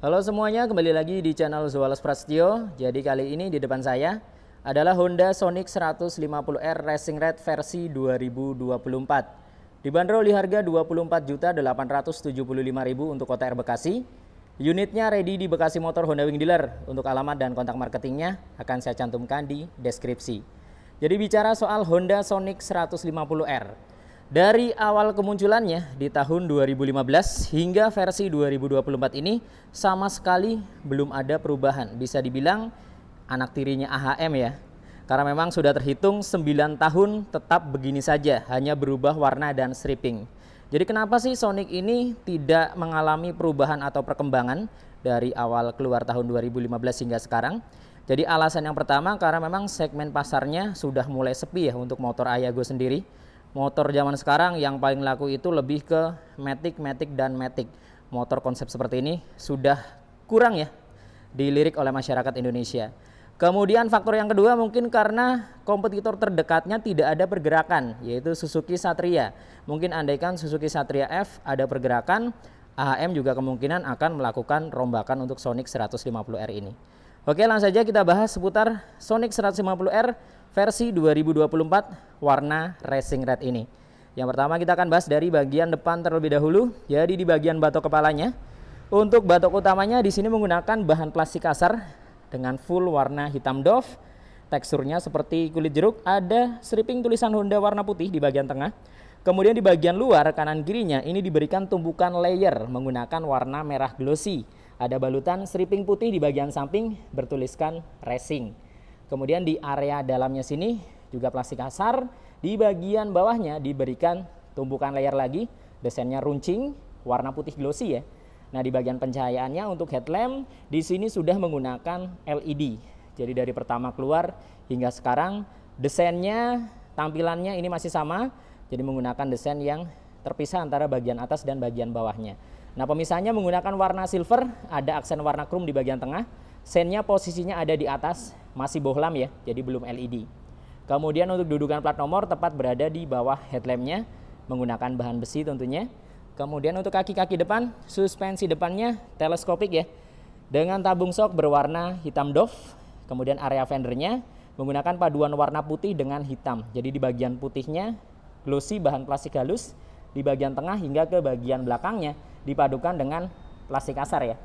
Halo semuanya, kembali lagi di channel Zualas Prasetyo. Jadi kali ini di depan saya adalah Honda Sonic 150R Racing Red versi 2024. Dibanderol di harga Rp24.875.000 untuk OTR Bekasi. Unitnya ready di Bekasi Motor Honda Wing Dealer. Untuk alamat dan kontak marketingnya akan saya cantumkan di deskripsi. Jadi bicara soal Honda Sonic 150R. Dari awal kemunculannya di tahun 2015 hingga versi 2024 ini sama sekali belum ada perubahan. Bisa dibilang anak tirinya AHM ya. Karena memang sudah terhitung 9 tahun tetap begini saja, hanya berubah warna dan stripping. Jadi kenapa sih Sonic ini tidak mengalami perubahan atau perkembangan dari awal keluar tahun 2015 hingga sekarang? Jadi alasan yang pertama karena memang segmen pasarnya sudah mulai sepi ya untuk motor Ayago sendiri. Motor zaman sekarang yang paling laku itu lebih ke Matic dan Matic. Motor konsep seperti ini sudah kurang ya dilirik oleh masyarakat Indonesia. Kemudian faktor yang kedua mungkin karena kompetitor terdekatnya tidak ada pergerakan, yaitu Suzuki Satria. Mungkin andaikan Suzuki Satria F ada pergerakan, AHM juga kemungkinan akan melakukan rombakan untuk Sonic 150R ini. Oke, langsung saja kita bahas seputar Sonic 150R versi 2024 warna Racing Red ini. Yang pertama kita akan bahas dari bagian depan terlebih dahulu. Jadi di bagian batok kepalanya, untuk batok utamanya di sini menggunakan bahan plastik kasar dengan full warna hitam doff. Teksturnya seperti kulit jeruk, ada stripping tulisan Honda warna putih di bagian tengah. Kemudian di bagian luar kanan kirinya ini diberikan tumpukan layer menggunakan warna merah glossy. Ada balutan stripping putih di bagian samping bertuliskan Racing. Kemudian di area dalamnya sini juga plastik kasar. Di bagian bawahnya diberikan tumpukan layer lagi, desainnya runcing, warna putih glossy ya. Nah, di bagian pencahayaannya untuk headlamp di sini sudah menggunakan LED. Jadi dari pertama keluar hingga sekarang desainnya, tampilannya ini masih sama. Jadi menggunakan desain yang terpisah antara bagian atas dan bagian bawahnya. Nah, pemisahnya menggunakan warna silver, ada aksen warna chrome di bagian tengah. Sennya posisinya ada di atas, masih bohlam ya, jadi belum LED. Kemudian untuk dudukan plat nomor tepat berada di bawah headlampnya, menggunakan bahan besi tentunya. Kemudian untuk kaki-kaki depan, suspensi depannya teleskopik ya, dengan tabung shock berwarna hitam doff. Kemudian area fendernya menggunakan paduan warna putih dengan hitam. Jadi di bagian putihnya glossy bahan plastik halus, di bagian tengah hingga ke bagian belakangnya dipadukan dengan plastik kasar ya.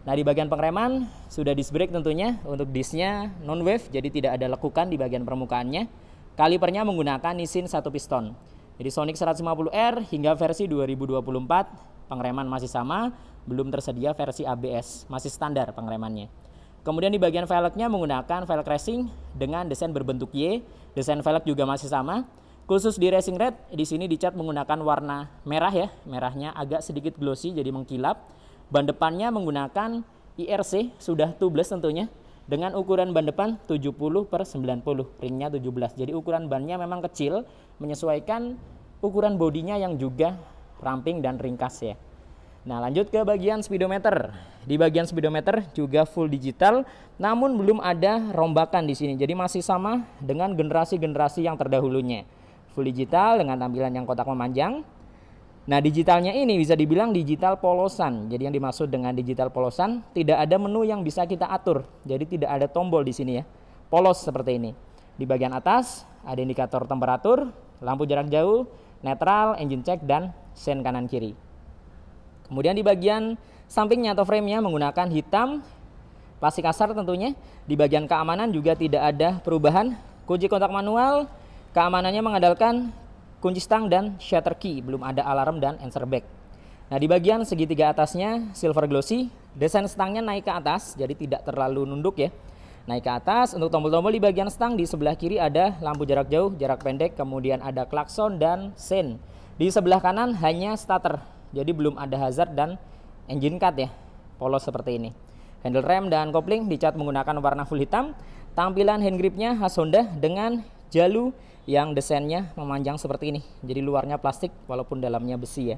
Nah, di bagian pengereman sudah disc brake tentunya. Untuk discnya non wave, jadi tidak ada lekukan di bagian permukaannya. Kalipernya menggunakan Nissin 1 piston. Jadi Sonic 150R hingga versi 2024 pengereman masih sama, belum tersedia versi ABS, masih standar pengeremannya. Kemudian di bagian velgnya menggunakan velg racing dengan desain berbentuk Y. Desain velg juga masih sama. Khusus di Racing Red, di sini dicat menggunakan warna merah ya. Merahnya agak sedikit glossy jadi mengkilap. Ban depannya menggunakan IRC, sudah tubeless tentunya. Dengan ukuran ban depan 70/90, ringnya 17. Jadi ukuran bannya memang kecil, menyesuaikan ukuran bodinya yang juga ramping dan ringkas ya. Nah, lanjut ke bagian speedometer. Di bagian speedometer juga full digital, namun belum ada rombakan di sini. Jadi masih sama dengan generasi-generasi yang terdahulunya. Full digital dengan tampilan yang kotak memanjang. Nah, digitalnya ini bisa dibilang digital polosan. Jadi yang dimaksud dengan digital polosan, tidak ada menu yang bisa kita atur. Jadi tidak ada tombol di sini ya. Polos seperti ini. Di bagian atas ada indikator temperatur, lampu jarak jauh, netral, engine check, dan sen kanan kiri. Kemudian di bagian sampingnya atau frame-nya menggunakan hitam, plastik kasar tentunya. Di bagian keamanan juga tidak ada perubahan. Kunci kontak manual, keamanannya mengandalkan kunci stang dan shutter key, belum ada alarm dan answer back. Nah, di bagian segitiga atasnya silver glossy, desain stangnya naik ke atas, jadi tidak terlalu nunduk ya. Naik ke atas, untuk tombol-tombol di bagian stang di sebelah kiri ada lampu jarak jauh, jarak pendek, kemudian ada klakson dan sen. Di sebelah kanan hanya starter, jadi belum ada hazard dan engine cut ya, polos seperti ini. Handle rem dan kopling dicat menggunakan warna full hitam. Tampilan hand gripnya khas Honda dengan jalu yang desainnya memanjang seperti ini. Jadi luarnya plastik walaupun dalamnya besi ya.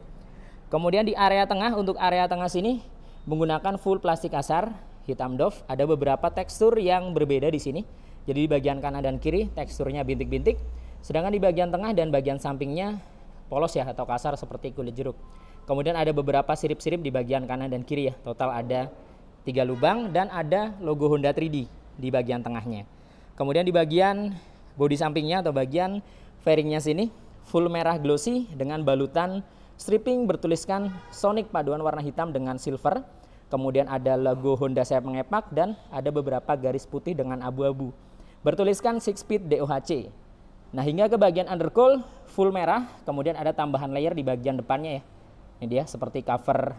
Kemudian di area tengah, untuk area tengah sini menggunakan full plastik kasar hitam doff. Ada beberapa tekstur yang berbeda di sini. Jadi di bagian kanan dan kiri teksturnya bintik-bintik. Sedangkan di bagian tengah dan bagian sampingnya polos ya atau kasar seperti kulit jeruk. Kemudian ada beberapa sirip-sirip di bagian kanan dan kiri ya. Total ada 3 lubang, dan ada logo Honda 3D di bagian tengahnya. Kemudian di bagian bodi sampingnya atau bagian fairingnya sini full merah glossy dengan balutan stripping bertuliskan Sonic paduan warna hitam dengan silver. Kemudian ada logo Honda sayap mengepak dan ada beberapa garis putih dengan abu-abu bertuliskan 6-speed DOHC. Nah, hingga ke bagian undercowl full merah, kemudian ada tambahan layer di bagian depannya ya. Ini dia seperti cover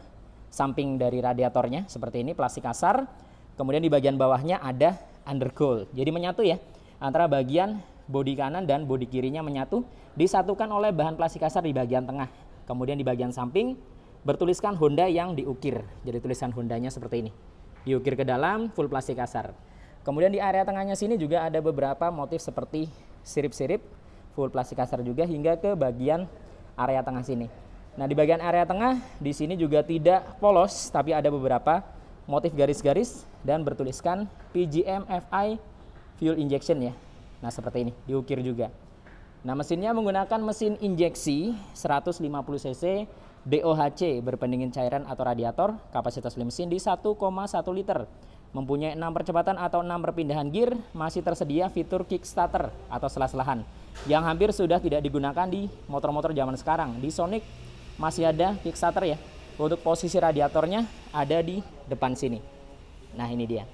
samping dari radiatornya seperti ini, plastik kasar. Kemudian di bagian bawahnya ada undercowl. Jadi menyatu ya, antara bagian bodi kanan dan bodi kirinya menyatu, disatukan oleh bahan plastik kasar di bagian tengah. Kemudian di bagian samping bertuliskan Honda yang diukir. Jadi tulisan Hondanya seperti ini. Diukir ke dalam full plastik kasar. Kemudian di area tengahnya sini juga ada beberapa motif seperti sirip-sirip full plastik kasar juga hingga ke bagian area tengah sini. Nah, di bagian area tengah di sini juga tidak polos, tapi ada beberapa motif garis-garis dan bertuliskan PGM FI fuel injection ya. Nah, seperti ini, diukir juga. Nah, mesinnya menggunakan mesin injeksi 150 cc DOHC berpendingin cairan atau radiator, kapasitas mesin di 1,1 liter. Mempunyai 6 percepatan atau 6 perpindahan gear, masih tersedia fitur kickstarter atau selah-selahan yang hampir sudah tidak digunakan di motor-motor zaman sekarang. Di Sonic masih ada kickstarter ya. Untuk posisi radiatornya ada di depan sini. Nah, ini dia.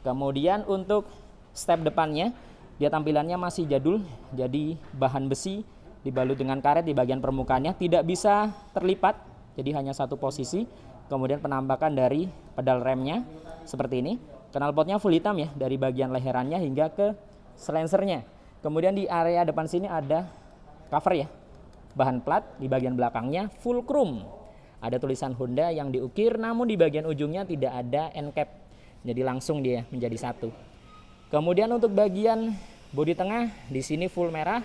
Kemudian untuk step depannya, dia tampilannya masih jadul, jadi bahan besi dibalut dengan karet di bagian permukaannya, tidak bisa terlipat, jadi hanya satu posisi. Kemudian penampakan dari pedal remnya seperti ini. Knalpotnya full hitam ya, dari bagian leherannya hingga ke silencernya. Kemudian di area depan sini ada cover ya, bahan plat. Di bagian belakangnya full chrome. Ada tulisan Honda yang diukir, namun di bagian ujungnya tidak ada end cap. Jadi langsung dia menjadi satu. Kemudian untuk bagian bodi tengah di sini full merah,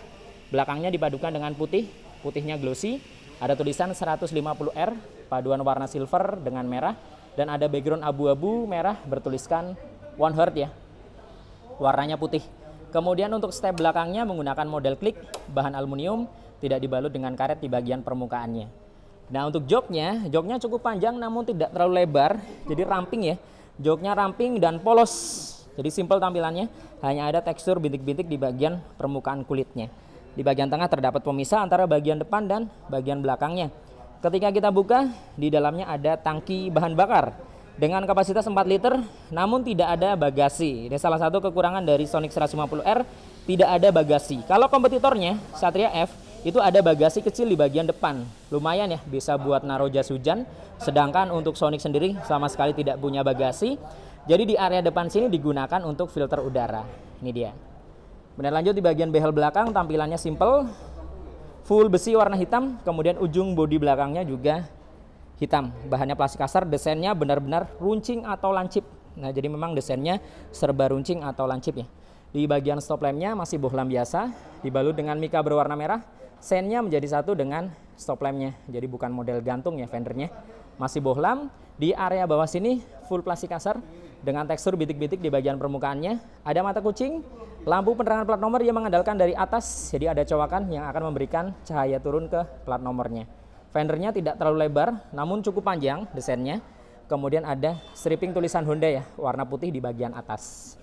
belakangnya dipadukan dengan putih, putihnya glossy. Ada tulisan 150R, paduan warna silver dengan merah, dan ada background abu-abu merah bertuliskan One Heart ya, warnanya putih. Kemudian untuk step belakangnya menggunakan model klik, bahan aluminium, tidak dibalut dengan karet di bagian permukaannya. Nah, untuk joknya cukup panjang namun tidak terlalu lebar, jadi ramping ya. Joknya ramping dan polos, jadi simpel tampilannya, hanya ada tekstur bintik-bintik di bagian permukaan kulitnya. Di bagian tengah terdapat pemisah antara bagian depan dan bagian belakangnya. Ketika kita buka, di dalamnya ada tangki bahan bakar dengan kapasitas 4 liter, namun tidak ada bagasi. Ini salah satu kekurangan dari Sonic 150R, tidak ada bagasi. Kalau kompetitornya, Satria F, itu ada bagasi kecil di bagian depan. Lumayan ya, bisa buat naruh jas hujan. Sedangkan untuk Sonic sendiri sama sekali tidak punya bagasi. Jadi di area depan sini digunakan untuk filter udara. Ini dia. Kemudian lanjut di bagian behel belakang, tampilannya simple, full besi warna hitam, kemudian ujung bodi belakangnya juga hitam. Bahannya plastik kasar, desainnya benar-benar runcing atau lancip. Nah, jadi memang desainnya serba runcing atau lancip ya. Di bagian stop lampnya masih bohlam biasa, dibalut dengan mika berwarna merah. Sennya menjadi satu dengan stop lampnya, jadi bukan model gantung ya fendernya. Masih bohlam. Di area bawah sini full plastik kasar dengan tekstur bintik-bintik di bagian permukaannya. Ada mata kucing, lampu penerangan plat nomor yang mengandalkan dari atas, jadi ada cowakan yang akan memberikan cahaya turun ke plat nomornya. Fendernya tidak terlalu lebar, namun cukup panjang desainnya. Kemudian ada stripping tulisan Honda ya, warna putih di bagian atas.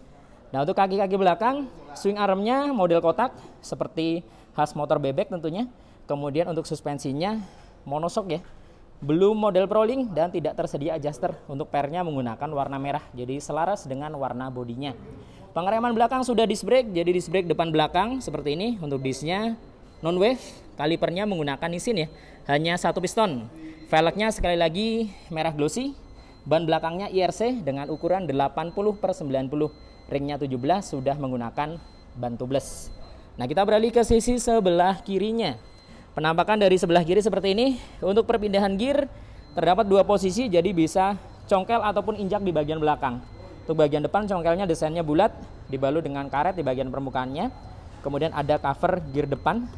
Nah, untuk kaki-kaki belakang, swing armnya model kotak, seperti khas motor bebek tentunya. Kemudian untuk suspensinya monoshock ya, belum model Prolink dan tidak tersedia adjuster. Untuk pernya menggunakan warna merah, jadi selaras dengan warna bodinya. Pengereman belakang sudah disc brake, jadi disc brake depan belakang seperti ini. Untuk discnya non wave, kalipernya menggunakan nisin ya, hanya satu piston. Velgnya sekali lagi merah glossy. Ban belakangnya IRC dengan ukuran 80/90. Ringnya 17, sudah menggunakan ban tubeless. Nah, kita beralih ke sisi sebelah kirinya. Penampakan dari sebelah kiri seperti ini. Untuk perpindahan gear terdapat dua posisi, jadi bisa congkel ataupun injak di bagian belakang. Untuk bagian depan congkelnya desainnya bulat, dibalut dengan karet di bagian permukaannya. Kemudian ada cover gear depan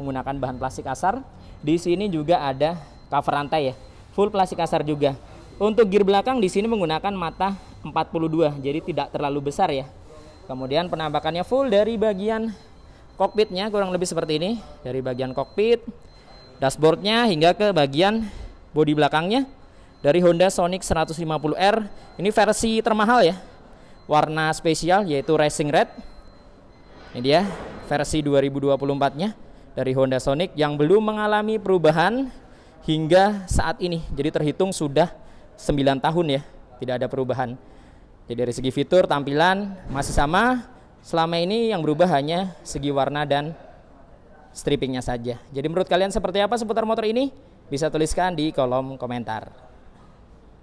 menggunakan bahan plastik kasar. Di sini juga ada cover rantai ya, full plastik kasar juga. Untuk gear belakang di sini menggunakan mata 42, jadi tidak terlalu besar ya. Kemudian penampakannya full dari bagian kokpitnya, kurang lebih seperti ini. Dari bagian kokpit, dashboardnya hingga ke bagian bodi belakangnya. dari Honda Sonic 150R. Ini versi termahal ya, warna spesial yaitu Racing Red. Ini dia versi 2024-nya dari Honda Sonic yang belum mengalami perubahan hingga saat ini. Jadi terhitung sudah 9 tahun ya, tidak ada perubahan. Jadi dari segi fitur, tampilan masih sama. Selama ini yang berubah hanya segi warna dan strippingnya saja. Jadi menurut kalian seperti apa seputar motor ini? Bisa tuliskan di kolom komentar.